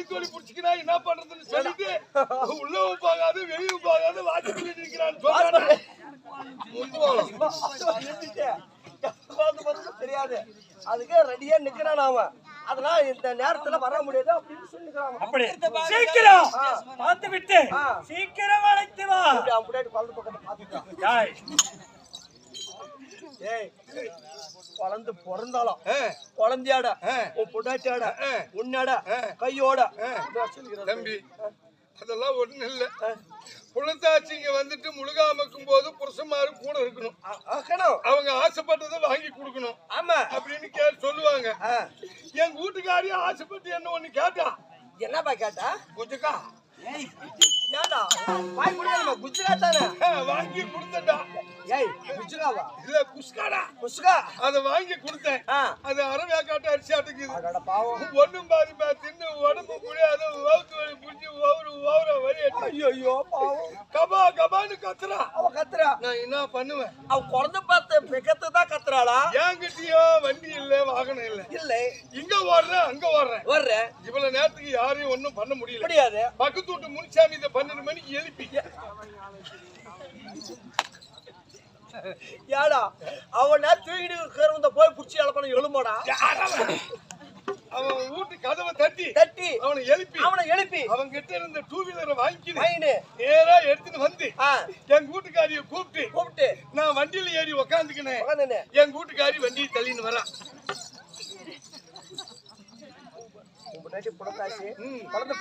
வயிற்று புடிச்சுக்கிறா என்ன பண்றதுன்னு சொல்லிட்டு உள்ளவும் போகாது வெளியும் போகாது வாட்சி நிற்கிறான்னு சொல்றாங்க. தெரியாது அதுக்கு ரெடியா நிக்கிறான் அவன். அதனால இந்த நேரத்துல வர முடியாது அப்படின்னு சொல்லிக்கிறான். அப்படி சீக்கிரம் பார்த்து விட்டு சீக்கிரம் அழைத்து வா. அப்படியே குழந்தை பக்கத்தை பாத்துட்டான். ஏய் குழந்தை பிறந்தாலும் குழந்தையாட உன் பொண்டாட்டியாட உன்னாட கையோட தம்பி அதெல்லாம் ஒண்ணு இல்ல. புலத்தாச்சிங்க வந்துட்டு முழுகாமக்கும் போது புருஷமாரு கூட இருக்கணும். அவங்க ஆசைப்பட்டதை வாங்கி கொடுக்கணும். ஆமா அப்படின்னு சொல்லுவாங்க. என் வீட்டுக்காரியும் ஆசைப்பட்டு என்ன ஒண்ணு கேட்டா. என்னப்பா கேட்டா? குஜக்கா ஏண்டா வாங்கி கொடுக்கணுமா? குஜ்ரா தானே வாங்கி கொடுத்தா. ஏய் குஜ்ராவா இல்ல குஸ்காடா. குஸ்கா அத வாங்கி கொடுத்தேன். அது அரவேக்காட்டு அரிசி ஆட்டுக்குது. அட பாவம். ஒண்ணும் பாதிப்பா தின்னு உடம்பு முடியாது வவுத்து வலி புடிச்சு ஓவர வலி. ஐயோ பாவம். கபா கபான்னு கத்துறா. அவ கத்துறா. நான் என்ன பண்ணுவேன்? அவ குழந்தை பார்த்து மிகத்து தான் கத்துறாளா? என்கிட்டயும் வண்டி இல்ல வாகனம் இல்ல. இல்லை இங்க ஓடுறேன் அங்க ஓடுறேன். வர்றேன். இவ்வளவு நேரத்துக்கு யாரையும் ஒண்ணும் பண்ண முடியல. முடியாது. பக்கத்து வீட்டு முன்சாமி இதை 12 மணிக்கு எழுப்பி யாடா அவன் தூக்கிட்டு போய் புடிச்சு இழப்பான எழுமாடா. அவன் வீட்டு கதவை தட்டி தட்டி அவனை எழுப்பி அவன் கிட்ட இருந்த 2 வீலரை வாங்கி நேரா எடுத்துன்னு வந்து என் வீட்டுக்காரிய கூப்பிட்டு நான் வண்டியில ஏறி உக்காந்துக்கினேன். என் வீட்டுக்காரி வண்டியை தள்ளின்னு வரான். குழந்தை